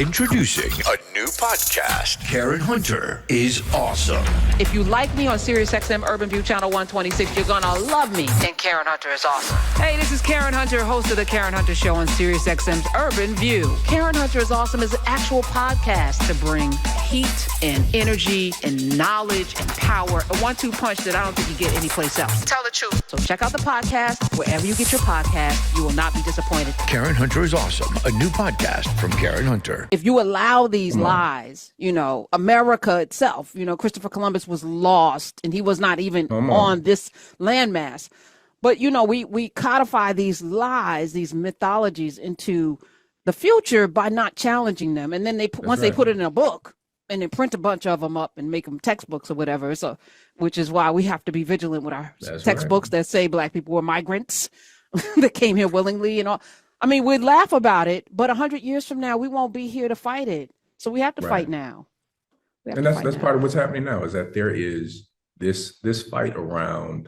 Introducing a new podcast. Karen Hunter is awesome. If you like me on SiriusXM Urban View Channel 126, you're gonna love me. And Karen Hunter is awesome. Hey, this is Karen Hunter, host of the Karen Hunter Show on SiriusXM's Urban View. Karen Hunter is awesome is an actual podcast to bring heat and energy and knowledge and power. A 1-2 punch that I don't think you get anyplace else. Tell the truth. So check out the podcast wherever you get your podcast. You will not be disappointed. Karen Hunter is awesome. A new podcast from Karen Hunter. If you allow these lies, America itself, Christopher Columbus was lost and he was not even on this landmass. But, we codify these lies, these mythologies into the future by not challenging them. And then they put it in a book and then print a bunch of them up and make them textbooks or whatever. So, which is why we have to be vigilant with our textbooks that say Black people were migrants that came here willingly and all. I mean, we'd laugh about it, but 100 years from now, we won't be here to fight it. So we have to fight now. And that's part of what's happening now is that there is this fight around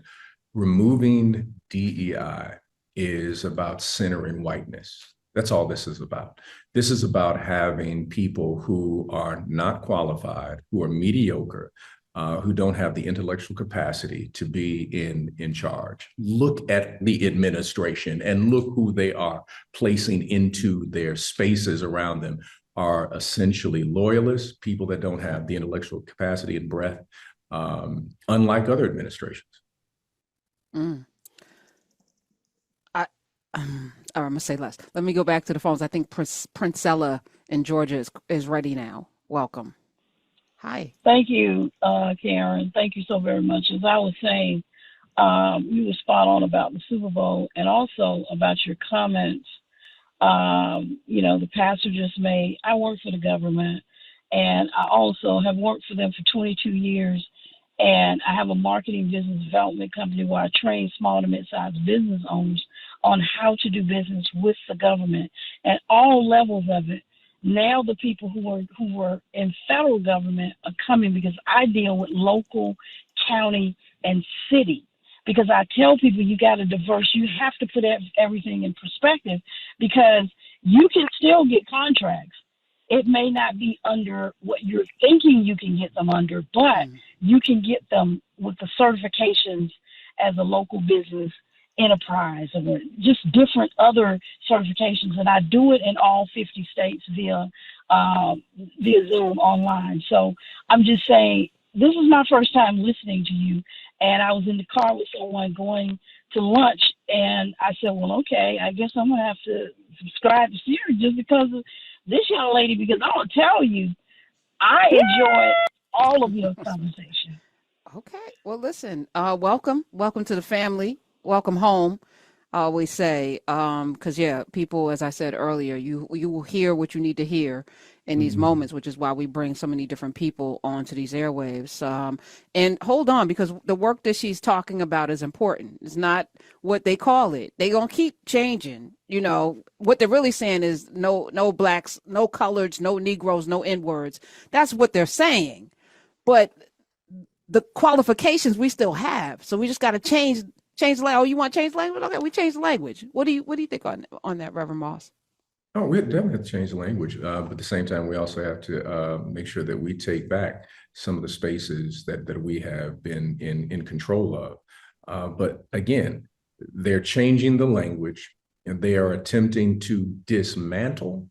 removing DEI is about centering whiteness. That's all this is about. This is about having people who are not qualified, who are mediocre, who don't have the intellectual capacity to be in charge. Look at the administration and look who they are placing into their spaces around them are essentially loyalists, people that don't have the intellectual capacity and breadth, unlike other administrations. I'm going to say less. Let me go back to the phones. I think Princella in Georgia is ready now. Welcome. Hi. Thank you, Karen. Thank you so very much. As I was saying, you were spot on about the Super Bowl and also about your comments. The pastor just made. I work for the government, and I also have worked for them for 22 years. And I have a marketing business development company where I train small to mid-sized business owners on how to do business with the government at all levels of it. Now the people who were in federal government are coming because I deal with local, county, and city. Because I tell people you got to diverse. You have to put everything in perspective because you can still get contracts. It may not be under what you're thinking you can get them under, but you can get them with the certifications as a local business enterprise or just different other certifications. And I do it in all 50 states via Zoom online. So I'm just saying, this is my first time listening to you. And I was in the car with someone going to lunch. And I said, well, okay, I guess I'm going to have to subscribe to Siri just because of this young lady, because I will tell you, I enjoy all of your conversation. Okay. Well, listen, welcome to the family. Welcome home. I always say, because people, as I said earlier, you will hear what you need to hear in these moments, which is why we bring so many different people onto these airwaves. And hold on, because the work that she's talking about is important. It's not what they call it. They're going to keep changing. What they're really saying is no blacks, no coloreds, no Negroes, no N-words. That's what they're saying. But the qualifications we still have. So we just got to change the language. Oh, you want to change the language? Okay, we change the language. What do you think on that, Reverend Moss? Oh, we definitely have to change the language. But at the same time, we also have to make sure that we take back some of the spaces that we have been in control of. But again, they're changing the language and they are attempting to dismantle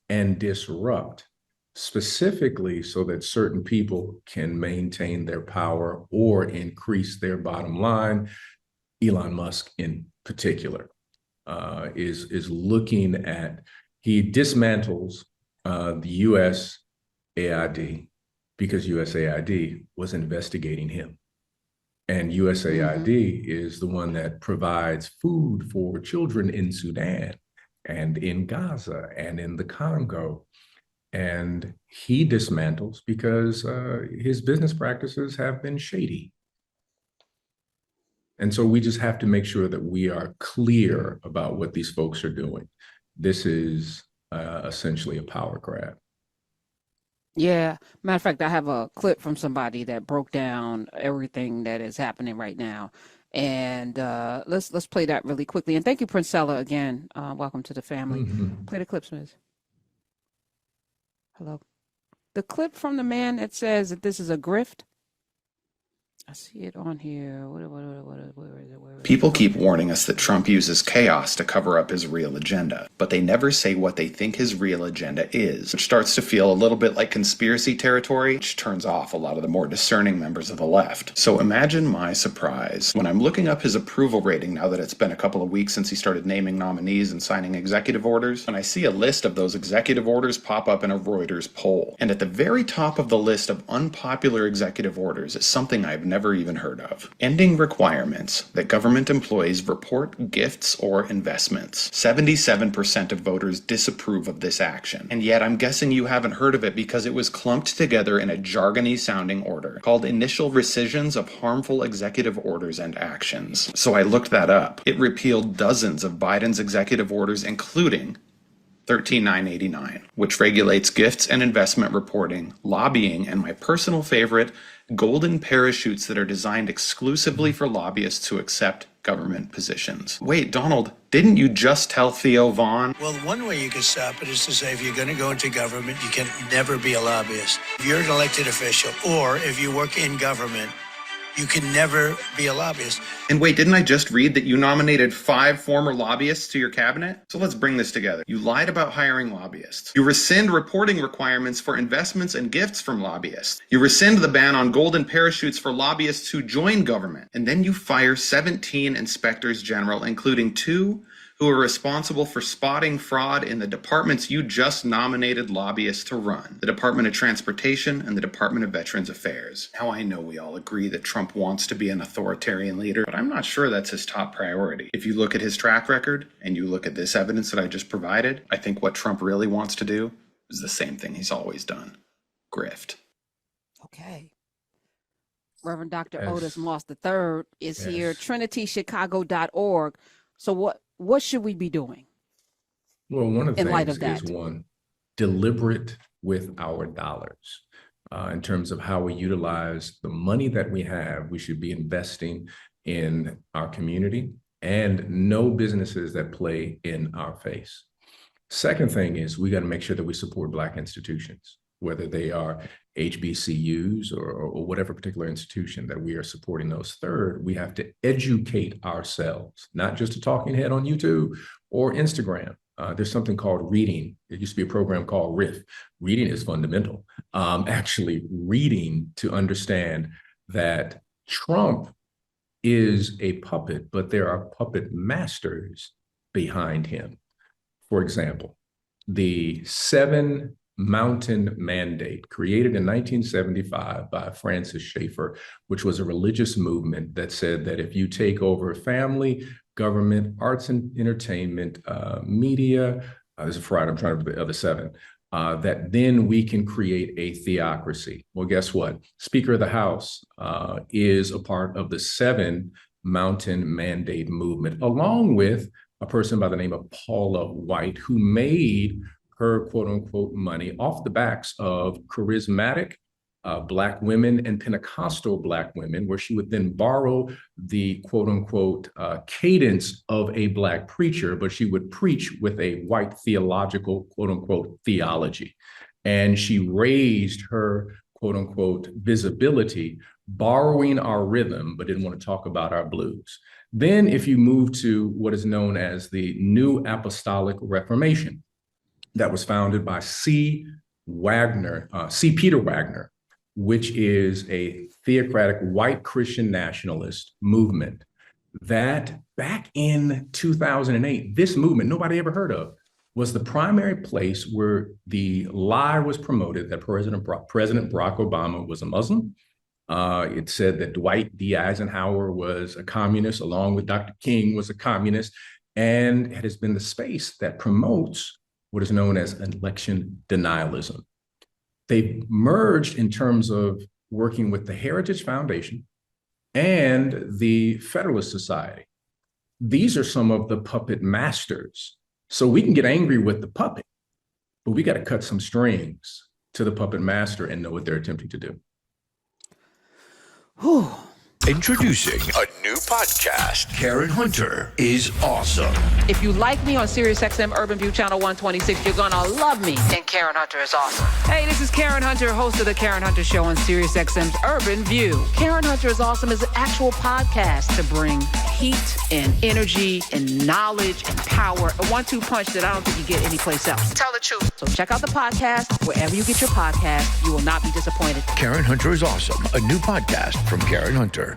and disrupt specifically so that certain people can maintain their power or increase their bottom line. Elon Musk in particular is looking at, he dismantles the USAID because USAID was investigating him. And USAID is the one that provides food for children in Sudan and in Gaza and in the Congo. And he dismantles because his business practices have been shady. And so we just have to make sure that we are clear about what these folks are doing. This is essentially a power grab. Yeah. Matter of fact, I have a clip from somebody that broke down everything that is happening right now. And let's play that really quickly. And thank you, Princella, again. Welcome to the family. Play the clip, Smith. Hello. The clip from the man that says that this is a grift. I see it on here. Where is it? Where is it? People keep warning us that Trump uses chaos to cover up his real agenda, but they never say what they think his real agenda is, which starts to feel a little bit like conspiracy territory, which turns off a lot of the more discerning members of the left. So imagine my surprise when I'm looking up his approval rating now that it's been a couple of weeks since he started naming nominees and signing executive orders, and I see a list of those executive orders pop up in a Reuters poll. And at the very top of the list of unpopular executive orders is something I've never even heard of. Ending requirements that government employees report gifts or investments. 77% of voters disapprove of this action. And yet I'm guessing you haven't heard of it because it was clumped together in a jargony sounding order called Initial Rescissions of Harmful Executive Orders and Actions. So I looked that up. It repealed dozens of Biden's executive orders, including 13989, which regulates gifts and investment reporting, lobbying, and my personal favorite, golden parachutes that are designed exclusively for lobbyists to accept government positions. Wait, Donald, didn't you just tell Theo Vaughn? Well, one way you can stop it is to say if you're going to go into government, you can never be a lobbyist. If you're an elected official or if you work in government, you can never be a lobbyist. And wait, didn't I just read that you nominated 5 former lobbyists to your cabinet? So let's bring this together. You lied about hiring lobbyists. You rescind reporting requirements for investments and gifts from lobbyists. You rescind the ban on golden parachutes for lobbyists who join government. And then you fire 17 inspectors general, including 2 who are responsible for spotting fraud in the departments you just nominated lobbyists to run, the Department of Transportation and the Department of Veterans Affairs. Now I know we all agree that Trump wants to be an authoritarian leader, but I'm not sure that's his top priority. If you look at his track record and you look at this evidence that I just provided, I think what Trump really wants to do is the same thing he's always done. Grift. Okay. Reverend Dr. Otis Moss III is here, trinitychicago.org. So what should we be doing? Well, one of the in light things of that? is one, deliberate with our dollars. In terms of how we utilize the money that we have, we should be investing in our community and no businesses that play in our face. Second thing is we got to make sure that we support Black institutions, whether they are HBCUs or whatever particular institution that we are supporting those. Third, we have to educate ourselves, not just a talking head on YouTube or Instagram. There's something called reading. It used to be a program called RIF. Reading is fundamental. Actually reading to understand that Trump is a puppet, but there are puppet masters behind him. For example, the 7 Mountain Mandate, created in 1975 by Francis Schaeffer, which was a religious movement that said that if you take over family, government, arts and entertainment, media, there's a Friday, I'm trying to remember the other 7, that then we can create a theocracy. Well, guess what? Speaker of the House is a part of the 7 Mountain Mandate movement, along with a person by the name of Paula White, who made her quote unquote money off the backs of charismatic Black women and Pentecostal Black women, where she would then borrow the quote unquote cadence of a Black preacher, but she would preach with a white theological quote unquote theology. And she raised her quote unquote visibility, borrowing our rhythm, but didn't want to talk about our blues. Then if you move to what is known as the New Apostolic Reformation, that was founded by C. Peter Wagner, which is a theocratic white Christian nationalist movement that back in 2008, this movement nobody ever heard of was the primary place where the lie was promoted that President Barack Obama was a Muslim. It said that Dwight D. Eisenhower was a communist, along with Dr. King was a communist, and it has been the space that promotes what is known as election denialism. They've merged in terms of working with the Heritage Foundation and the Federalist Society. These are some of the puppet masters. So we can get angry with the puppet, but we got to cut some strings to the puppet master and know what they're attempting to do. Whew. Introducing a new podcast. Karen Hunter is awesome. If you like me on SiriusXM Urban View Channel 126, you're gonna love me. Karen Hunter is awesome. Hey, this is Karen Hunter, host of the Karen Hunter Show on SiriusXM's Urban View. Karen Hunter is awesome is an actual podcast to bring heat and energy and knowledge and power. A 1-2 punch that I don't think you get anyplace else. Tell the truth. So check out the podcast wherever you get your podcast. You will not be disappointed. Karen Hunter is awesome. A new podcast from Karen Hunter.